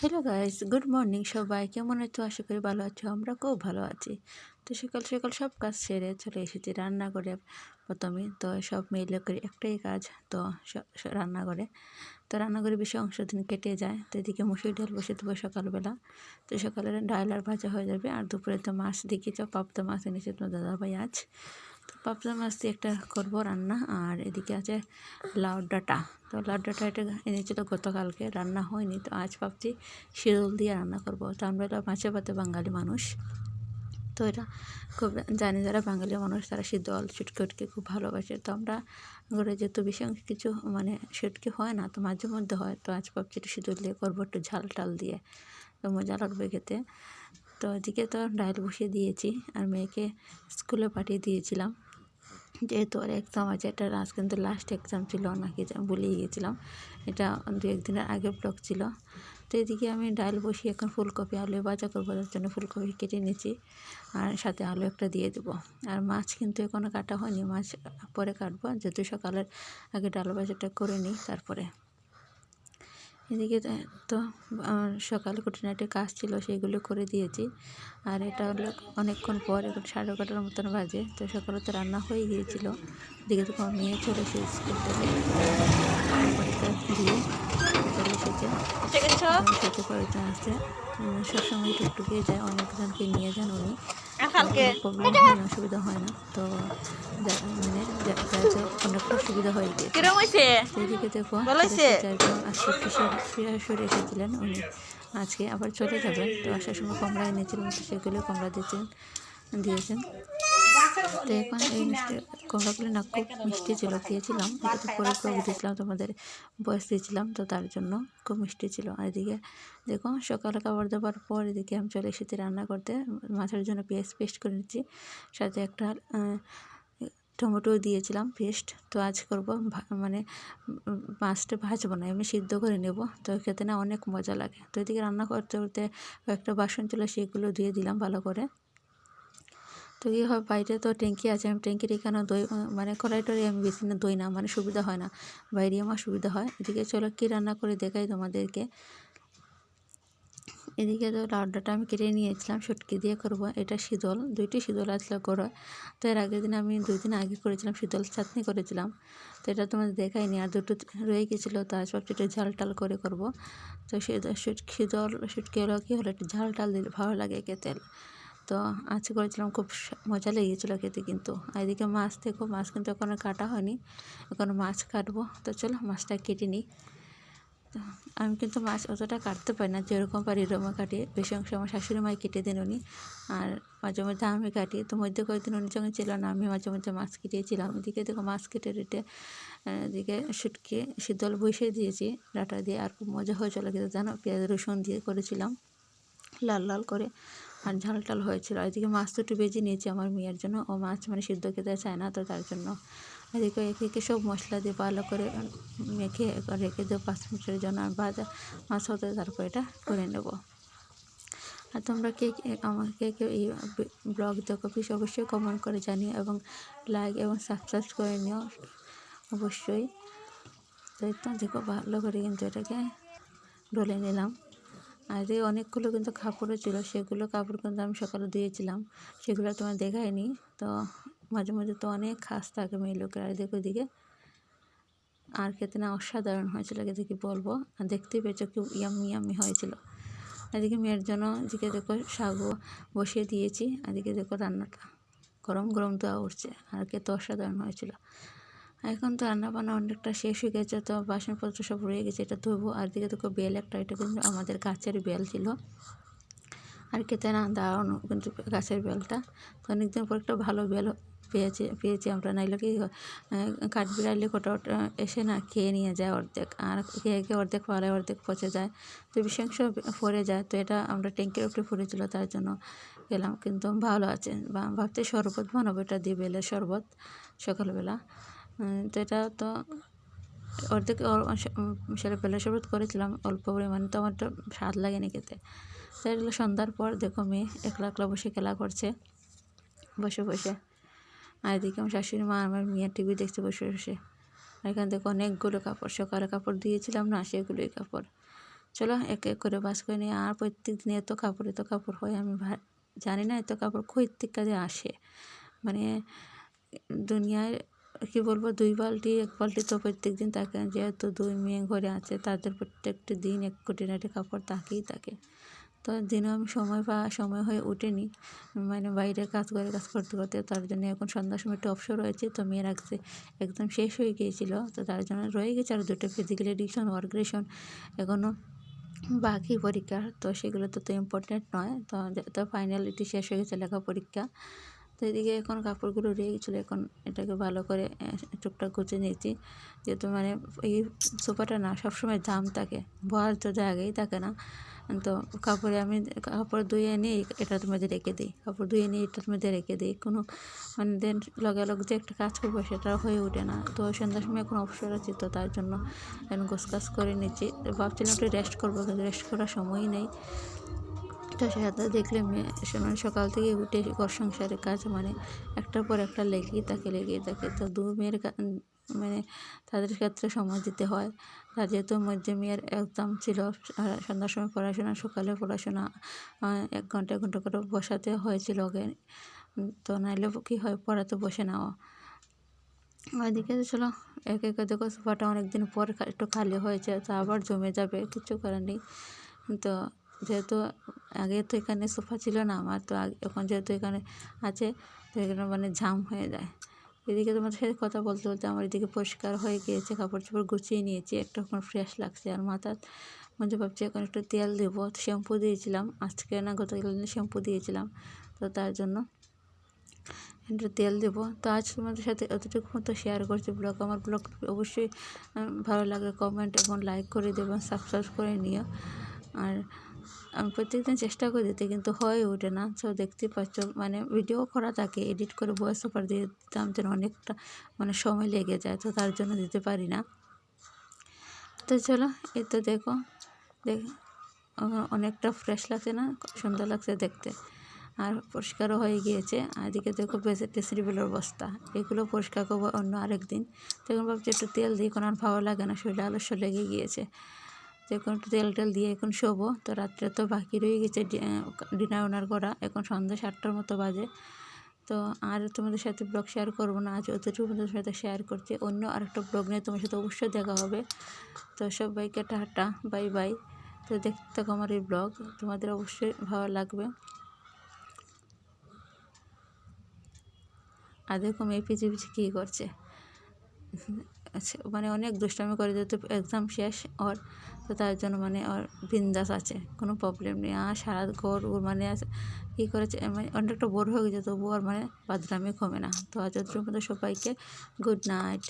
Hello guys, good morning সবাই। কেমন আছো? আশা করি ভালো আছো। আমরা খুব ভালো আছি। তো সকাল সকাল সব কাজ সেরে চলে এসেছি রান্না করে। প্রথমে তো সব মিলে করে একটাই কাজ, তো রান্না করে। তো রান্না করে বেশি অংশ দিন কেটে যায়। তো এদিকে মুসুর ডাল বসে দেবো সকালবেলা। তো সকালে ডাল আর ভাজা হয়ে যাবে। আর দুপুরে তো মাছ দেখি, তো পাবদা মাছ এনেছে তোমার দাদাভাই আজ। তো পাবদা মাছ দিয়ে একটা করবো রান্না। আর এদিকে আছে লাউ ডাঁটা। তো লাউ ডাঁটা এটা এনেছিল গতকালকে, রান্না হয়নি। তো আজ ভাবছি শিরল দিয়ে রান্না করবো। তো আমরা মাছে ভাতে বাঙালি মানুষ, তো এটা খুব জানি, যারা বাঙালি মানুষ তারা শীতল শুটকি খুব ভালোবাসে। তো আমরা ঘরে যেহেতু বেশি অংশ কিছু শুটকি হয় না, তো মাঝে মধ্যে হয়। তো আজ ভাবছি একটু শীতল দিয়ে করবো, একটু ঝাল টাল দিয়ে, তো মজা লাগবে খেতে। তো এদিকে তো ডাল বসিয়ে দিয়েছি আর মেয়েকে স্কুলে পাঠিয়ে দিয়েছিলাম, যেহেতু আর এক্সাম আছে। এটা আজ কিন্তু লাস্ট এক্সাম ছিল নাকি ভুলেই গিয়েছিলাম, এটা 2-1 দিনের আগে ব্লগ ছিল। তো এদিকে আমি ডাল বসিয়ে এখন ফুলকপি আলু ভাজা করবো, তার জন্য ফুলকপি কেটে নিয়েছি আর সাথে আলু একটা দিয়ে দেবো। আর মাছ কিন্তু এখনও কাটা হয়নি, মাছ পরে কাটবো, যেহেতু সকালের আগে ডাল ভাজাটা করে নিই তারপরে। এদিকে তো সকালে খুঁটিনাটি কাজ ছিল, সেইগুলো করে দিয়েছি। আর এটা হলো অনেকক্ষণ পর, এখন 11:30 মতন বাজে। তো সকালে তো রান্না হয়ে গিয়েছিলো। এদিকে তো মেয়ে চলে এসেছে স্কুল থেকে, পরীক্ষা দিয়ে চলে এসেছে। সাথে কয়েকজন আসছে, সবসময় টুকটুকে যায়, অনেকজনকে নিয়ে যান উনি। প্রবলেম হয় না, অসুবিধা হয় না। তো যাতে অনেকটা সুবিধা হয়ে গিয়েছে। এদিকে দেখো আজকে সরে এসেছিলেন উনি, আজকে আবার চলে যাবেন। তো আসার সময় কমলা এনেছিলেন, তো সেগুলো কমলা দিয়েছেন। তো এখন এই কমলাগুলো না খুব মিষ্টি ছিল, খেয়েছিলাম। এটা তো পরে ব্লগ দিয়েছিলাম, তোমাদের বয়স দিয়েছিলাম, তো তার জন্য খুব মিষ্টি ছিল। আর এদিকে দেখো সকালে খাবার দাবার পর এদিকে আমি চলে এসেছি রান্না করতে। মাছের জন্য পেঁয়াজ পেস্ট করে নিচ্ছি, সাথে একটা টমেটো দিয়েছিলাম পেস্ট। তো আজ করব মাছটা ভাজবো না, এমনি সিদ্ধ করে নেব, তো খেতে না অনেক মজা লাগে। তো এদিকে রান্না করতে করতে কয়েকটা বাসন ছিল, সেগুলো ধুয়ে দিলাম ভালো করে। তো কী হয়, বাইরে তো ট্যাঙ্কি আছে, আমি ট্যাঙ্কির এখানে দই কড়াইটারে আমি বেশি না দই না, সুবিধা হয় না, বাইরে আমার সুবিধা হয়। এদিকে চলো কী রান্না করে দেখাই তোমাদেরকে। এদিকে তো লাউডাটা আমি কেটে নিয়েছিলাম, শুটকি দিয়ে করবো। এটা শীতল, 2টি শীতল আসলে করো। তো এর আগের দিন আমি 2 দিন আগে করেছিলাম, শীতল চাটনি করেছিলাম। তো এটা তোমাদের দেখাইনি, আর 2টো রয়ে গেছিলো। তো আজ ভাবছি একটু ঝাল টাল করে করবো। তো শুটকি হলো কী হলো, একটু ঝাল টাল দিলে ভালো লাগে খেতে। তো আজ করেছিলাম, খুব মজা লেগেছিলো খেতে কিন্তু। আর এদিকে মাছ দেখো, মাছ কিন্তু এখনও কাটা হয়নি, এখন মাছ কাটবো। তো চলো মাছটা কেটে নিই। তো আমি কিন্তু মাছ অতটা কাটতে পারি না, যেরকম পারি এরকম কাটি। বেশি অংশ আমার শাশুড়ি মাই কেটে দেন উনি, আর মাঝে মধ্যে আমি কাটি। তো মধ্যে কয়েকদিন উনি যখন ছিল না, আমি মাঝে মধ্যে মাছ কেটেছিলাম। এদিকে দেখো মাছ কেটে এদিকে শুটকি শীতল বসিয়ে দিয়েছি ডাঁটা দিয়ে। আর খুব মজা হয়েছিল কিন্তু জানো, পেঁয়াজ রসুন দিয়ে করেছিলাম লাল লাল করে, আর ঝাল টাল হয়েছিল। এদিকে মাছ তো একটু ভেজে নিয়েছি আমার মেয়ের জন্য, ও মাছ সিদ্ধ খেতে চায় না, তো তার জন্য এদিকে একে একে সব মশলা দিয়ে ভালো করে মেখে রেখে দেবো 5 মিনিটের জন্য। আর ভাজা মাছ হতে তারপর এটা করে নেব। আর তোমরা আমাকে এই ব্লগ দেখো, প্লিজ অবশ্যই কমেন্ট করে জানিও, এবং লাইক এবং সাবস্ক্রাইব করে নিও অবশ্যই। তো এটা দেখো ভালো করে কিন্তু এটাকে ডলে নিলাম। আর এই অনেকগুলো কিন্তু কাপড়ও ছিল, সেগুলো কাপড় কিন্তু আমি সকালে ধুয়েছিলাম, সেগুলো তোমার দেখায়নি। তো মাঝে মাঝে তো অনেক খাস থাকে মেয়ে লোকের। আর দেখো দিকে, আর খেতে না অসাধারণ হয়েছিল, খেতে কি বলবো। আর দেখতেই পেয়েছো খুব ইয়ামি হয়েছিল। এদিকে মেয়ের জন্য এদিকে দেখো শাকও বসিয়ে দিয়েছি। এদিকে দেখো রান্নাটা গরম গরম দেওয়া উঠছে, আর খেতে অসাধারণ হয়েছিল। এখন তো রান্নাবান্না অনেকটা শেষ হয়ে গেছে, তো বাসনপত্র সব রয়ে গেছে, এটা ধোবো। আর দিকে দেখো বেল একটা, এটা কিন্তু আমাদের গাছের বেল ছিল, আর খেতে না দারুণ কিন্তু গাছের বেলটা। তো অনেকদিন পর একটা ভালো বেল পেয়েছি আমরা। নাইলে কি কাঠবিড়ালি কোটা এসে না খেয়ে নিয়ে যায় অর্ধেক, আর খেয়ে অর্ধেক পালায়, অর্ধেক পচে যায়, তো বেশি অংশ পড়ে যায়। তো এটা আমরা ট্যাঙ্কির উপরে পড়েছিল, তার জন্য খেলাম, কিন্তু ভালো আছে। ভাবতে শরবত বানাবো এটা দিয়ে, বেলের শরবত সকালবেলা। তো এটা তো অর্ধেক সেটা বেলের শরবত করেছিলাম অল্প পরিমাণে, তো আমার তো স্বাদ লাগেনি খেতে। তো এগুলো সন্ধ্যার পর দেখো মেয়ে একলা একলা বসে খেলা করছে বসে বসে। আর এদিকে আমার শাশুড়ি মা আমার মেয়ে টিভি দেখছে বসে বসে। আর এখানে দেখো অনেকগুলো কাপড়, সকালে কাপড় দিয়েছিলাম না, সেগুলোই কাপড়। চলো এক এক করে ভাঁজ করে নিই। আর প্রত্যেক দিন এত কাপড় হয়, আমি জানি না এত কাপড় কই থেকে যে আসে। মানে দুনিয়ায় কী বলবো, 2 বালতি 1 বালতি তো প্রত্যেক দিন থাকে। যেহেতু 2 মেয়ে ঘরে আছে, তাদের প্রত্যেকটা দিন 1 কোটি কাপড় থাকেই থাকে। তো দিনেও আমি সময় হয়ে ওঠেনি, মানে বাইরে কাজ করতে করতে। তার জন্য এখন সন্ধ্যার সময় একটু অবসর হয়েছে, তো মেয়ের একদম শেষ হয়ে গিয়েছিলো, তো তার জন্য রয়ে গেছে আর 2টা ফিজিক্যাল এডুকেশন ওয়ার্ক এখনও বাকি পরীক্ষা। তো সেগুলো তো ইম্পর্টেন্ট নয়। তো ফাইনালিটি শেষ হয়ে গেছে লেখা পরীক্ষা। তো এদিকে এখন কাপড়গুলো রয়ে গেছিলো, এখন এটাকে ভালো করে টুকটাক গুছিয়ে নিয়েছি। যেহেতু মানে এই সোফাটা না সবসময় জাম থাকে, বলার তো জায়গাই থাকে না। তো কাপড় ধুয়ে নিয়ে এটার মধ্যে রেখে দিই, কাপড় ধুয়ে নিয়ে এটার মধ্যে রেখে দিই। কোনো মানে দেন লগালগ যে একটা কাজ করবো সেটা হয়ে ওঠে না। তো সন্ধ্যার সময় এখন অবসর আছি, তো তার জন্য এখন গোছগাছ করে নিচ্ছি। ভাবছিলাম একটু রেস্ট করবো, কিন্তু রেস্ট করার সময়ই নেই। তো সেটা দেখলে মানে সকাল থেকে উঠে ঘর সংসারের কাজ মানে একটার পর একটা লেগেই থাকে। তো 2 মেয়ের মানে তাদের ক্ষেত্রে সময় দিতে হয়। আর যেহেতু মধ্যে মেয়ের এক্সাম ছিল, সন্ধ্যার সময় পড়াশোনা, সকালে পড়াশোনা 1 ঘন্টা করে বসাতে হয়েছিল ওকে। তো নাইলে কী হয়, পড়াতে বসে না ও। ওইদিকে চলো এক দেখো সোফাটা অনেকদিন পর একটু খালি হয়েছে, তো আবার জমে যাবে, কিছু করার নেই। তো যেহেতু আগে তো এখানে সোফা ছিল না আমার, তো এখন যেহেতু এখানে আছে, তো এখানে মানে জাম হয়ে যায়। এদিকে তোমাদের সাথে কথা বলতে আমার এদিকে পরিষ্কার হয়ে গিয়েছে, কাপড় চোপড় গুছিয়ে নিয়েছি, একটু এখন ফ্রেশ লাগছে। আর মাথার মধ্যে ভাবছি এখন একটু তেল দেবো। শ্যাম্পু দিয়েছিলাম আজকে, না গতকাল শ্যাম্পু দিয়েছিলাম, তো তার জন্য একটু তেল দেবো। তো আজ তোমাদের সাথে এতটুকু মতো শেয়ার করছি ব্লগ। আমার ব্লগ অবশ্যই ভালো লাগলে কমেন্ট এবং লাইক করে দেবেন, সাবস্ক্রাইব করে নিও। আর আমি প্রত্যেকদিন চেষ্টা করে দিতে, কিন্তু হয়ে ওঠে না। তো দেখতেই পাচ্ছ, মানে ভিডিও করা থাকে, এডিট করে ভয়েস ওভার দিয়ে দিতাম, যেন অনেকটা মানে সময় লেগে যায়, তো তার জন্য দিতে পারি না। তো চলো, এই তো দেখো অনেকটা ফ্রেশ লাগছে না, সুন্দর লাগছে দেখতে। আর পরিষ্কারও হয়ে গিয়েছে। আর এদিকে দেখো ভেজিটেবলের বস্তা, এগুলো পরিষ্কার করবো অন্য আরেক দিন। তখন ভাবছি একটু তেল দিয়ে, এখন আর ভালো লাগে না, শরীরে আলস্য লেগে গিয়েছে। তো এখন একটু তেল দিয়ে এখন শোবো। তো রাত্রে তো বাকি রয়ে গেছে ডিনার করা, এখন সন্ধ্যা 7টার মতো বাজে। তো আর তোমাদের সাথে ব্লগ শেয়ার করবো না, আজ অতটুকু তোমাদের সাথে শেয়ার করছি। অন্য আরেকটা ব্লগ নিয়ে তোমার সাথে অবশ্যই দেখা হবে। তো সবাইকে টাটা, বাই বাই। তো দেখতে থাকো আমার এই ব্লগ, তোমাদের অবশ্যই ভালো লাগবে। আর দেখো মেয়ে পিছিয়ে কী করছে, আচ্ছা মানে অনেক দুষ্টামি করে, যেহেতু এক্সাম শেষ ওর, তো তার জন্য মানে ওর বিন্দাস আছে, কোনো প্রবলেম নেই। আর সারা ঘর ওর মানে কী করেছে, মানে অনেকটা বোর হয়ে গেছে, তবুও আর মানে বাদরামি কমে না। তো আজ মধ্যে সবাইকে গুড নাইট।